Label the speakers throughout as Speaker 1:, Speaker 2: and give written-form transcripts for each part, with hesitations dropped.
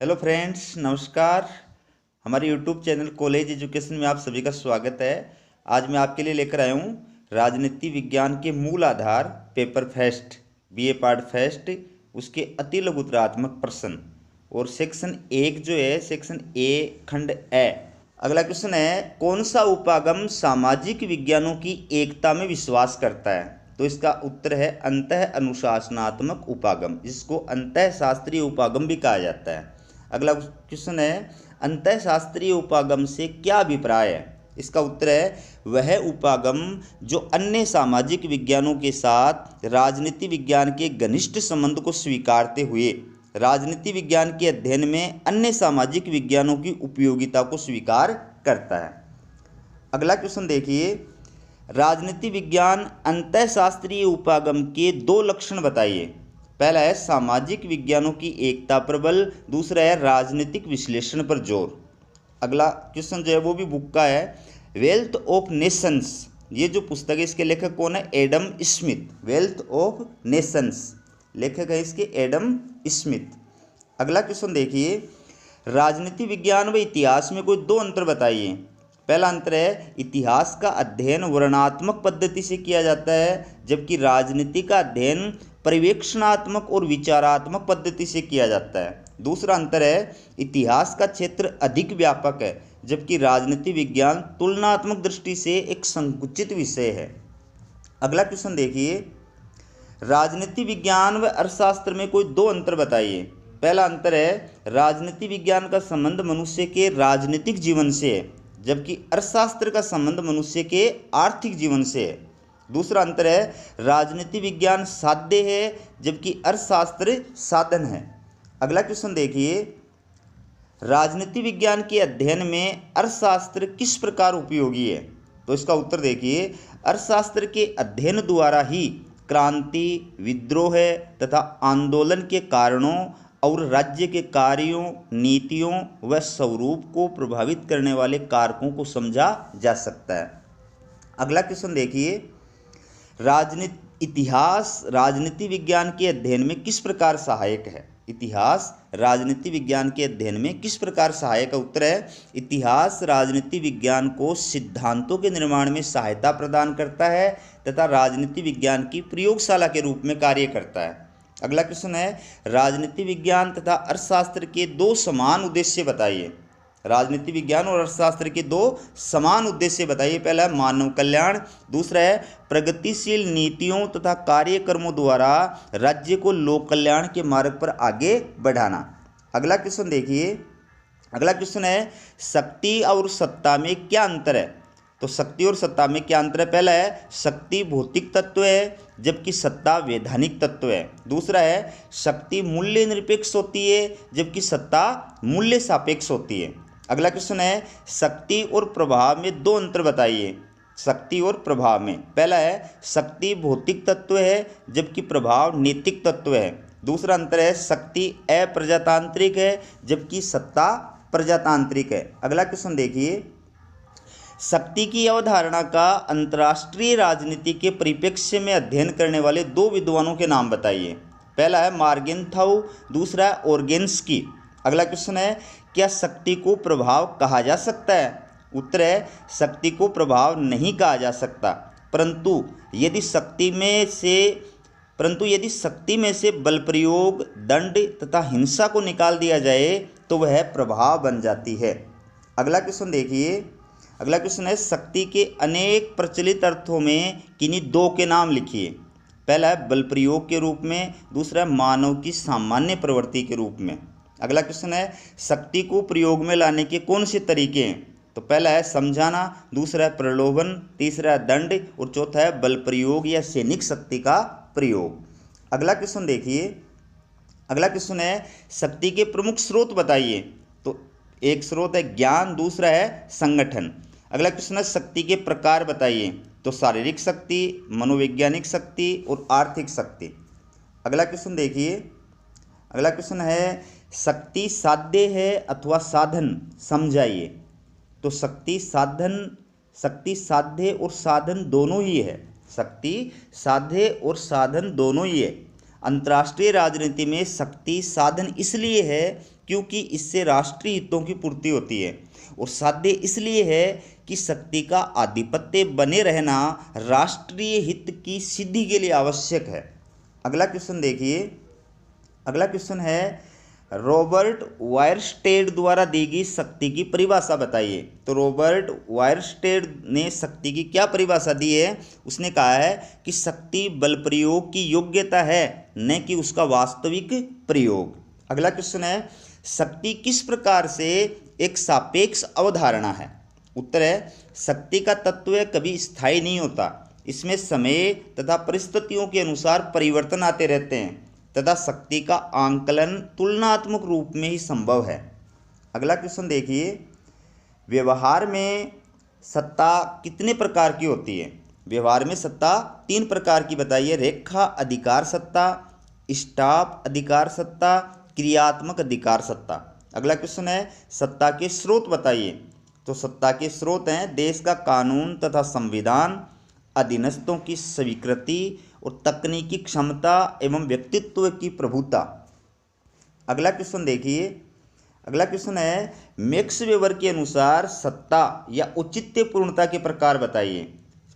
Speaker 1: Hello friends, नमस्कार। हमारे YouTube channel college education में आप सभी का स्वागत है। आज मैं आपके लिए लेकर आया हूँ राजनीति विज्ञान के मूल आधार paper first, BA part first, उसके अति लघुतरात्मक प्रश्न और सेक्शन 1 जो है सेक्शन ए खंड ए। अगला क्वेश्चन है, कौन सा उपागम सामाजिक विज्ञानों की एकता में विश्वास करता है? तो इसका उत्तर है अंतः अनुशासनात्मक उपागम, जिसको अंतः शास्त्रीय उपागम भी कहा जाता है। अगला क्वेश्चन है, अंतः शास्त्रीय उपागम से क्या अभिप्राय है? इसका उत्तर है वह उपागम जो अन्य सामाजिक विज्ञानों के साथ राजनीति विज्ञान के घनिष्ठ संबंध को स्वीकारते हुए राजनीति विज्ञान के अध्ययन में अन्य सामाजिक विज्ञानों की उपयोगिता को स्वीकार करता है। अगला क्वेश्चन देखिए, राजनीति विज्ञान अंतःशास्त्रीय उपागम के दो लक्षण बताइए। पहला है सामाजिक विज्ञानों की एकता पर बल, दूसरा है राजनीतिक विश्लेषण पर जोर। अगला क्वेश्चन जो है वो भी बुक का है, वेल्थ ऑफ नेशंस। ये जो पुस्तक है इसके लेखक कौन है? Adam Smith. Wealth of Nations, लेखक है इसके एडम स्मिथ। अगला क्वेश्चन देखिए, राजनीति विज्ञान व इतिहास में कोई दो अंतर बताइए। पहला अंतर है इतिहास का अध्ययन वर्णनात्मक पद्धति से किया जाता है, जबकि राजनीति का अध्ययन परिवेक्षणात्मक और विचारात्मक पद्धति से किया जाता है। दूसरा अंतर है इतिहास का क्षेत्र अधिक व्यापक है, जबकि राजनीति विज्ञान तुलनात्मक दृष्टि से एक संकुचित विषय है। अगला क्वेश्चन देखिए, राजनीति विज्ञान व अर्थशास्त्र में कोई दो अंतर बताइए। पहला अंतर है राजनीति विज्ञान का संबंध मनुष्य के राजनीतिक जीवन से है, जबकि अर्थशास्त्र का संबंध मनुष्य के आर्थिक जीवन से है। दूसरा अंतर है राजनीति विज्ञान साध्य है, जबकि अर्थशास्त्र साधन है। अगला क्वेश्चन देखिए, राजनीति विज्ञान के अध्ययन में अर्थशास्त्र किस प्रकार उपयोगी है? तो इसका उत्तर देखिए, अर्थशास्त्र के अध्ययन द्वारा ही क्रांति, विद्रोह तथा आंदोलन के कारणों और राज्य के कार्यों, नीतियों व स्वरूप को प्रभावित करने वाले कारकों को समझा जा सकता है। अगला क्वेश्चन देखिए, इतिहास राजनीति विज्ञान के अध्ययन में किस प्रकार सहायक है? इतिहास राजनीति विज्ञान के अध्ययन में किस प्रकार सहायक है? उत्तर है इतिहास राजनीति विज्ञान को सिद्धांतों के निर्माण में सहायता प्रदान करता है तथा राजनीति विज्ञान की प्रयोगशाला के रूप में कार्य करता है। अगला क्वेश्चन है, राजनीति विज्ञान तथा अर्थशास्त्र के दो समान उद्देश्य बताइए। राजनीति विज्ञान और अर्थशास्त्र के दो समान उद्देश्य बताइए। पहला है मानव कल्याण, दूसरा है प्रगतिशील नीतियों तथा कार्यक्रमों द्वारा राज्य को लोक कल्याण के मार्ग पर आगे बढ़ाना। अगला क्वेश्चन देखिए, अगला क्वेश्चन है शक्ति और सत्ता में क्या अंतर है? तो शक्ति और सत्ता में क्या अंतर है? पहला है शक्ति भौतिक तत्व है, जबकि सत्ता वैधानिक तत्व है। दूसरा है शक्ति मूल्य निरपेक्ष होती है, जबकि सत्ता मूल्य सापेक्ष होती है। अगला क्वेश्चन है शक्ति और प्रभाव में दो अंतर बताइए। शक्ति और प्रभाव में पहला है शक्ति भौतिक तत्व है, जबकि प्रभाव नैतिक तत्व है। दूसरा अंतर है शक्ति अप्रजातांत्रिक है, जबकि सत्ता प्रजातांत्रिक है। अगला क्वेश्चन देखिए, शक्ति की अवधारणा का अंतर्राष्ट्रीय राजनीति के परिप्रेक्ष्य में अध्ययन करने वाले दो विद्वानों के नाम बताइए। पहला है मार्गेनथाउ, दूसरा है ओर्गेन्स्की। अगला क्वेश्चन है, क्या शक्ति को प्रभाव कहा जा सकता है? उत्तर है शक्ति को प्रभाव नहीं कहा जा सकता, परंतु यदि शक्ति में से बल प्रयोग, दंड तथा हिंसा को निकाल दिया जाए तो वह प्रभाव बन जाती है। अगला क्वेश्चन देखिए, अगला क्वेश्चन है शक्ति के अनेक प्रचलित अर्थों में किन्हीं दो के नाम लिखिए। पहला है बल प्रयोग के रूप में, दूसरा है मानव की सामान्य प्रवृत्ति के रूप में। अगला क्वेश्चन है शक्ति को प्रयोग में लाने के कौन से तरीके हैं? तो पहला है समझाना, दूसरा है प्रलोभन, तीसरा है दंड और चौथा है बल प्रयोग या सैनिक शक्ति का प्रयोग। अगला क्वेश्चन देखिए, अगला क्वेश्चन है शक्ति के प्रमुख स्रोत बताइए। तो एक स्रोत है ज्ञान, दूसरा है संगठन। अगला क्वेश्चन है शक्ति के प्रकार बताइए। तो शारीरिक शक्ति, मनोवैज्ञानिक शक्ति और आर्थिक शक्ति। अगला क्वेश्चन देखिए, अगला क्वेश्चन है शक्ति साध्य है अथवा साधन, समझाइए। तो शक्ति साध्य और साधन दोनों ही है। शक्ति साध्य और साधन दोनों ही है। अंतर्राष्ट्रीय राजनीति में शक्ति साधन इसलिए है क्योंकि इससे राष्ट्रीय हितों की पूर्ति होती है। और साध्य इसलिए है कि शक्ति का आधिपत्य बने रहना राष्ट्रीय हित की सिद्धि के लिए आवश्यक है। अगला क्वेश्चन देखिए। अगला क्वेश्चन है, रॉबर्ट वायरस्टेड द्वारा दी गई शक्ति की परिभाषा बताइए। तो रॉबर्ट वायरस्टेड ने शक्ति की क्या परिभाषा दी है? उसने कहा है कि शक्ति बल प्रयोग की योग्यता है, न कि उसका वास्तविक प्रयोग। अगला क्वेश्चन है, शक्ति किस प्रकार से एक सापेक्ष अवधारणा है? उत्तर है, शक्ति का तत्व कभी स्थायी नहीं होता, इसमें समय तथा परिस्थितियों के अनुसार परिवर्तन आते रहते हैं तथा शक्ति का आंकलन तुलनात्मक रूप में ही संभव है। अगला क्वेश्चन देखिए, व्यवहार में सत्ता कितने प्रकार की होती है? व्यवहार में सत्ता 3 प्रकार की बताइए। रेखा अधिकार सत्ता, स्टाफ अधिकार सत्ता, क्रियात्मक अधिकार सत्ता। अगला क्वेश्चन है, सत्ता के स्रोत बताइए। तो सत्ता के स्रोत हैं देश का कानून तथा संविधान, अधीनस्थों की स्वीकृति और तकनीकी क्षमता एवं व्यक्तित्व की प्रभुता। अगला क्वेश्चन देखिए। अगला क्वेश्चन है, मैक्स वेबर के अनुसार सत्ता या औचित्यपूर्णता के प्रकार बताइए।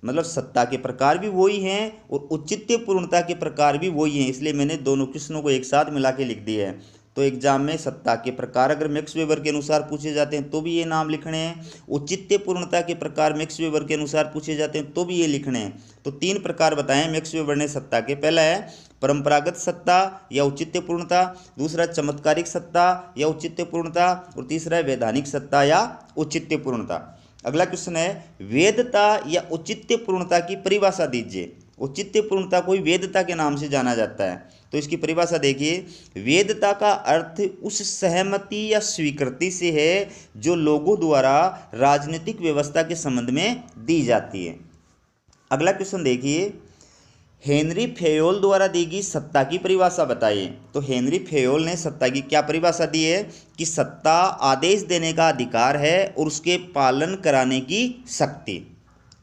Speaker 1: मतलब सत्ता के प्रकार भी वही हैं और औचित्यपूर्णता के प्रकार भी वही हैं, इसलिए मैंने दोनों क्वेश्चनों को एक साथ मिला के लिख दिया है। तो एग्जाम में सत्ता के प्रकार अगर मैक्स वेबर के अनुसार पूछे जाते हैं तो भी ये नाम लिखने हैं, औचित्यपूर्णता के प्रकार मैक्स वेबर के अनुसार पूछे जाते हैं तो भी ये लिखने हैं। तो 3 प्रकार बताएं मैक्स वेबर ने सत्ता के। पहला है परंपरागत सत्ता या औचित्यपूर्णता, दूसरा चमत्कारिक सत्ता या औचित्यपूर्णता, और तीसरा है वैधानिक सत्ता या औचित्यपूर्णता। अगला क्वेश्चन है, वेदता या औचित्यपूर्णता की परिभाषा दीजिए। औचित्यपूर्णता को वेदता के नाम से जाना जाता है, तो इसकी परिभाषा देखिए। वेदता का अर्थ उस सहमति या स्वीकृति से है जो लोगों द्वारा राजनीतिक व्यवस्था के संबंध में दी जाती है। अगला क्वेश्चन देखिए, हेनरी फेयोल द्वारा दी गई सत्ता की परिभाषा बताइए। तो हेनरी फेयोल ने सत्ता की क्या परिभाषा दी है कि सत्ता आदेश देने का अधिकार है और उसके पालन कराने की शक्ति।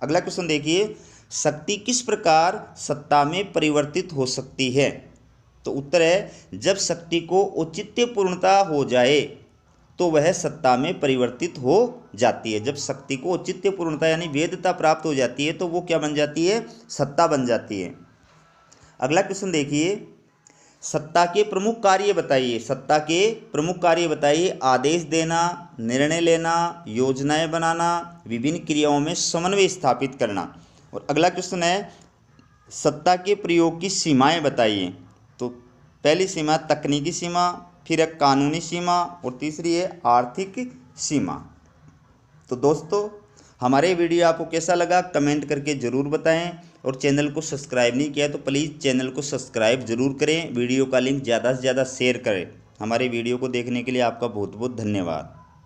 Speaker 1: अगला क्वेश्चन देखिए, शक्ति किस प्रकार सत्ता में परिवर्तित हो सकती है? तो उत्तर है, जब शक्ति को औचित्यपूर्णता हो जाए तो वह सत्ता में परिवर्तित हो जाती है। जब शक्ति को औचित्यपूर्णता यानी वेदता प्राप्त हो जाती है तो वो क्या बन जाती है? सत्ता बन जाती है। अगला क्वेश्चन देखिए, सत्ता के प्रमुख कार्य बताइए। सत्ता के प्रमुख कार्य बताइए। आदेश देना, निर्णय लेना, योजनाएं बनाना, विभिन्न क्रियाओं में समन्वय स्थापित करना। और अगला क्वेश्चन है, सत्ता के प्रयोग की सीमाएं बताइए। तो पहली सीमा तकनीकी सीमा, फिर है कानूनी सीमा और तीसरी है आर्थिक सीमा। तो दोस्तों, हमारे वीडियो आपको कैसा लगा कमेंट करके ज़रूर बताएं, और चैनल को सब्सक्राइब नहीं किया तो प्लीज़ चैनल को सब्सक्राइब ज़रूर करें। वीडियो का लिंक ज़्यादा से ज़्यादा शेयर करें। हमारे वीडियो को देखने के लिए आपका बहुत बहुत धन्यवाद।